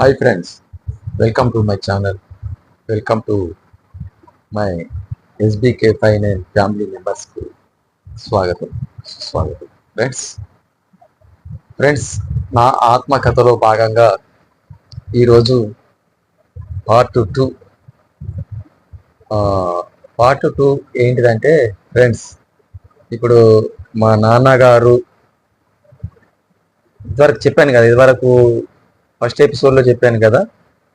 Hi friends, welcome to my channel. Welcome to my SBK Finance family members కు స్వాగతం స్వాగతం friends నా ఆత్మకథలో భాగంగా ఈరోజు పార్ట్ టూ పార్ట్ టూ ఏంటిదంటే ఫ్రెండ్స్, ఇప్పుడు మా నాన్నగారు ఇదివరకు చెప్పాను కదా, ఇదివరకు ఫస్ట్ ఎపిసోడ్లో చెప్పాను కదా,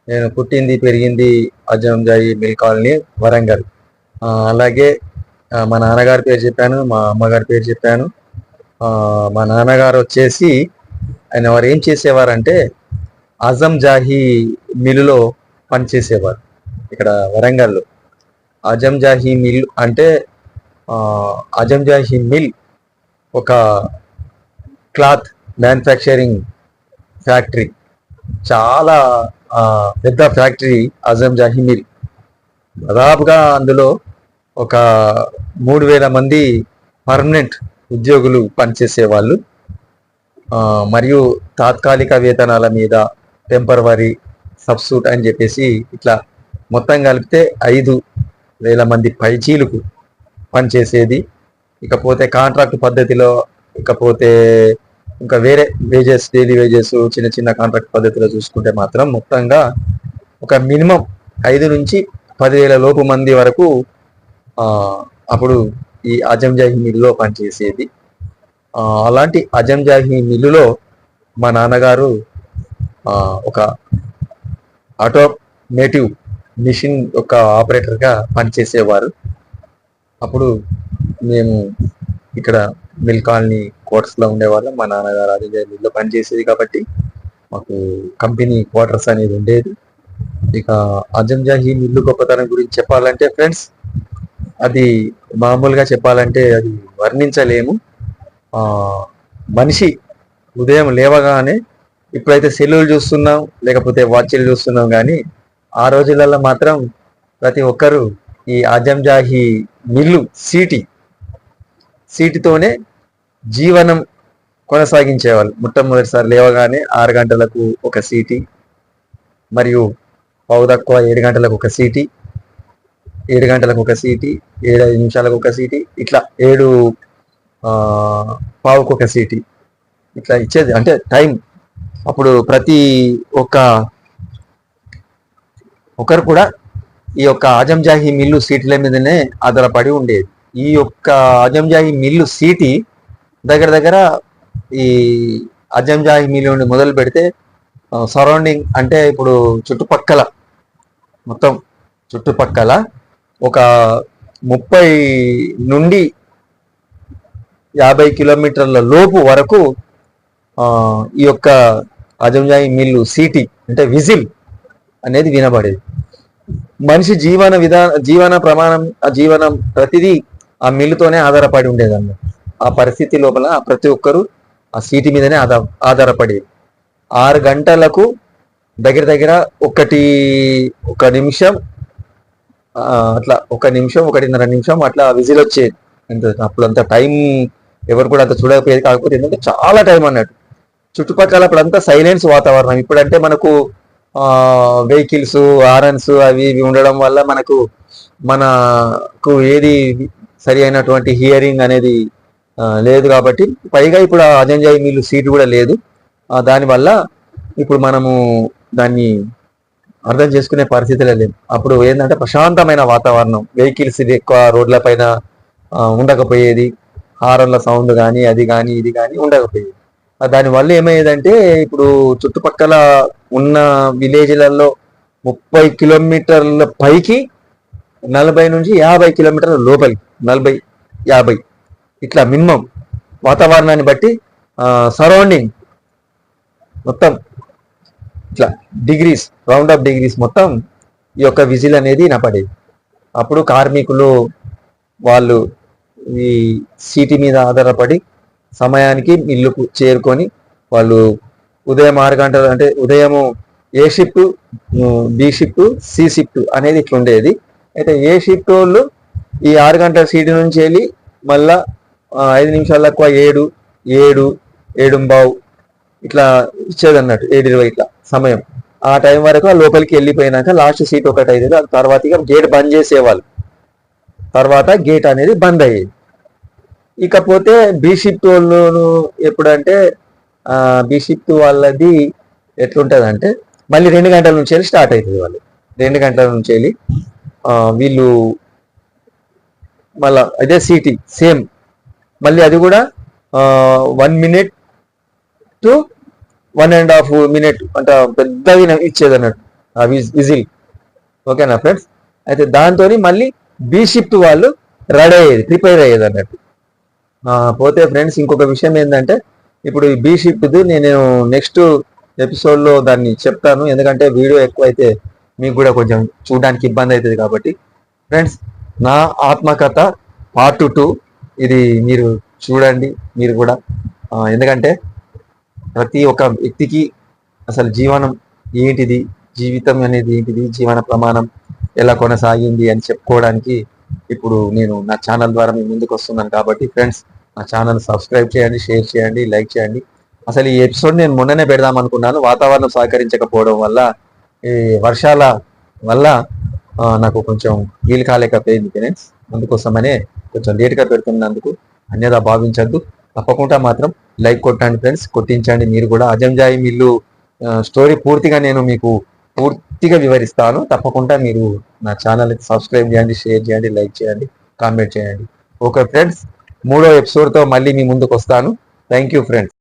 నేను పుట్టింది పెరిగింది అజంజాయి మిల్ కాలనీ వరంగల్. అలాగే మా నాన్నగారి పేరు చెప్పాను, మా అమ్మగారి పేరు చెప్పాను. మా నాన్నగారు వచ్చేసి ఆయన వారు ఏం చేసేవారంటే అజం జాహీ మిల్లులో పనిచేసేవారు ఇక్కడ వరంగల్లో. అజం జాహీ మిల్ అంటే అజం జాహీ మిల్ ఒక క్లాత్ మ్యానుఫ్యాక్చరింగ్ ఫ్యాక్టరీ, చాలా పెద్ద ఫ్యాక్టరీ అజం జాహీ మిల్. దాదాపుగా అందులో ఒక 3,000 మంది పర్మనెంట్ ఉద్యోగులు పనిచేసేవాళ్ళు. మరియు తాత్కాలిక వేతనాల మీద టెంపరవరీ సబ్స్టిట్యూట్ అని చెప్పేసి ఇట్లా మొత్తం కలిపితే 5,000 మంది పైచీలకు పనిచేసేది. ఇకపోతే కాంట్రాక్ట్ పద్ధతిలో, ఇకపోతే ఇంకా వేరే వేజెస్, డైలీ వేజెస్, చిన్న చిన్న కాంట్రాక్ట్ పద్ధతిలో చూసుకుంటే మాత్రం మొత్తంగా ఒక మినిమం 5 నుంచి 10,000 లోపు మంది వరకు అప్పుడు ఈ అజం జాహీ మిల్లులో పనిచేసేది. అలాంటి అజం జాహీ మిల్లులో మా నాన్నగారు ఒక ఆటోమేటివ్ మిషన్ యొక్క ఆపరేటర్గా పనిచేసేవారు. అప్పుడు మేము ఇక్కడ మిల్ కాలనీ క్వార్టర్స్లో ఉండేవాళ్ళం. మా నాన్నగారు అజం జాహీ మిల్లులో పనిచేసేది కాబట్టి మాకు కంపెనీ క్వార్టర్స్ అనేది ఉండేది. ఇక అజం జాహీ మిల్లు గొప్పతనం గురించి చెప్పాలంటే ఫ్రెండ్స్, అది మామూలుగా చెప్పాలంటే అది వర్ణించలేము. మనిషి ఉదయం లేవగానే, ఇప్పుడైతే సెల్లులు చూస్తున్నాం, లేకపోతే వాచ్లు చూస్తున్నాం, కానీ ఆ రోజులలో మాత్రం ప్రతి ఒక్కరూ ఈ అజం జాహీ మిల్లు సీటుతోనే జీవనం కొనసాగించేవాళ్ళు. మొట్టమొదటిసారి లేవగానే 6 గంటలకు ఒక సీటి, మరియు 7 గంటలకు ఒక సీటి, 7 గంటలకు ఒక సీటి, 7 నిమిషాలకు ఒక సీటి, ఇట్లా 7:15కు ఒక సీటి, ఇట్లా ఇచ్చేది. అంటే టైం అప్పుడు ప్రతి ఒక్కరు కూడా ఈ యొక్క అజం జాహీ మిల్లు సీట్ల మీదనే ఆధారపడి ఉండేది. ఈ యొక్క అజం జాహీ మిల్లు సీటి దగ్గర ఈ అజం జాహీ మిల్లు నుండి మొదలు పెడితే సరౌండింగ్ అంటే ఇప్పుడు మొత్తం చుట్టుపక్కల ఒక 30 నుండి 50 కిలోమీటర్ల లోపు వరకు ఈ యొక్క అజం జాహీ మిల్లు సీటి అంటే విజిల్ అనేది వినబడేది. మనిషి జీవన ప్రమాణం, ఆ జీవనం ప్రతిదీ ఆ మిల్లుతోనే ఆధారపడి ఉండేది అన్నమాట. ఆ పరిస్థితి లోపల ప్రతి ఒక్కరూ ఆ సీటి మీదనే ఆధారపడేది. 6 గంటలకు దగ్గర 1 నిమిషం, అట్లా 1 నిమిషం 1.5 నిమిషం అట్లా విజిల్ వచ్చేది. అప్పుడు అంత టైం ఎవరు కూడా అంత చూడకపోయేది. కాకపోతే ఏంటంటే చాలా టైం అన్నట్టు. చుట్టుపక్కల అప్పుడంతా సైలెన్స్ వాతావరణం. ఇప్పుడంటే మనకు వెహికల్స్, హారన్స్ అవి ఇవి ఉండడం వల్ల మనకు ఏది సరి అయినటువంటి హియరింగ్ అనేది లేదు. కాబట్టి పైగా ఇప్పుడు అజం జాహీ మిల్లు సీటు కూడా లేదు. దానివల్ల ఇప్పుడు మనము దాన్ని అర్థం చేసుకునే పరిస్థితిలో లేదు. అప్పుడు ఏంటంటే ప్రశాంతమైన వాతావరణం, వెహికల్స్ ఎక్కువ రోడ్ల పైన ఉండకపోయేది, హారన్ల సౌండ్ కానీ అది కానీ ఇది కానీ ఉండకపోయేది. దానివల్ల ఏమయ్యేదంటే ఇప్పుడు చుట్టుపక్కల ఉన్న విలేజ్లలో 30 కిలోమీటర్ల పైకి 40 నుంచి 50 కిలోమీటర్ల లోపలికి, 40-50 ఇట్లా మినిమం వాతావరణాన్ని బట్టి సరౌండింగ్ మొత్తం ఇట్లా డిగ్రీస్, రౌండ్ ఆఫ్ డిగ్రీస్ మొత్తం ఈ యొక్క విజిల్ అనేది వినపడేది. అప్పుడు కార్మికులు వాళ్ళు ఈ సీటీ మీద ఆధారపడి సమయానికి మిల్లుకు చేరుకొని వాళ్ళు ఉదయం 6 గంటలు అంటే ఉదయము A shift, B shift, C shift అనేది ఇట్లా ఉండేది. అయితే ఏ షిఫ్ట్ వాళ్ళు ఈ 6 గంటల సీటు నుంచి వెళ్ళి మళ్ళా 5 నిమిషాలు తక్కువ 7:15 ఇట్లా ఇచ్చేది అన్నట్టు, 7:20 ఇట్లా సమయం. ఆ టైం వరకు ఆ లోపలికి వెళ్ళిపోయినాక లాస్ట్ సీట్ ఒకటి అయ్యేది. తర్వాత ఇక గేట్ బంద్ చేసేవాళ్ళు. తర్వాత గేట్ అనేది బంద్ అయ్యేది. ఇకపోతే బి షిఫ్ట్ వాళ్ళు ఎప్పుడంటే బి షిఫ్ట్ వాళ్ళది ఎట్లుంటుంది అంటే మళ్ళీ 2 గంటల నుంచి వెళ్ళి స్టార్ట్ అవుతుంది. వాళ్ళు 2 గంటల నుంచి వెళ్ళి వీళ్ళు మళ్ళా అదే సీటీ సేమ్ మళ్ళీ అది కూడా 1 minute టు 1.5 minute అంటే పెద్దగా ఇచ్చేది అన్నట్టు ఆ విజిల్. ఓకేనా ఫ్రెండ్స్? అయితే దాంతో మళ్ళీ బి షిఫ్ట్ వాళ్ళు రెడీ అయ్యేది, ప్రిపేర్ అయ్యేది అన్నట్టు. పోతే ఫ్రెండ్స్ ఇంకొక విషయం ఏంటంటే ఇప్పుడు ఈ బి షిఫ్ట్ది నేను నెక్స్ట్ ఎపిసోడ్లో దాన్ని చెప్తాను. ఎందుకంటే వీడియో ఎక్కువ అయితే మీకు కూడా కొంచెం చూడడానికి ఇబ్బంది అవుతుంది కాబట్టి. ఫ్రెండ్స్, నా ఆత్మకథ పార్ట్ 2 ఇది మీరు చూడండి మీరు కూడా. ఎందుకంటే ప్రతి ఒక్క వ్యక్తికి అసలు జీవనం ఏంటిది, జీవితం అనేది ఏంటిది, జీవన ప్రమాణం ఎలా కొనసాగింది అని చెప్పుకోవడానికి ఇప్పుడు నేను నా ఛానల్ ద్వారా మీ ముందుకు వస్తున్నాను. కాబట్టి ఫ్రెండ్స్, నా ఛానల్ సబ్స్క్రైబ్ చేయండి, షేర్ చేయండి, లైక్ చేయండి. అసలు ఈ ఎపిసోడ్ నేను మొన్ననే పెడదాం అనుకున్నాను. వాతావరణం సహకరించకపోవడం వల్ల, ఈ వర్షాల వల్ల నాకు కొంచెం వీలు కాలేకపోయింది ఫ్రెండ్స్. అందుకోసమనే కొంచెం లేట్గా పెడుతున్నందుకు అన్యదా భావించద్దు. తప్పకుండా మాత్రం లైక్ కొట్టండి ఫ్రెండ్స్, కొట్టించండి మీరు కూడా. అజంజాయి మిల్లు స్టోరీ పూర్తిగా నేను మీకు పూర్తిగా వివరిస్తాను. తప్పకుండా మీరు నా ఛానల్కి సబ్స్క్రైబ్ చేయండి, షేర్ చేయండి, లైక్ చేయండి, కామెంట్ చేయండి. ఓకే ఫ్రెండ్స్, 3వ ఎపిసోడ్తో మళ్ళీ మీ ముందుకు వస్తాను. Thank you friends.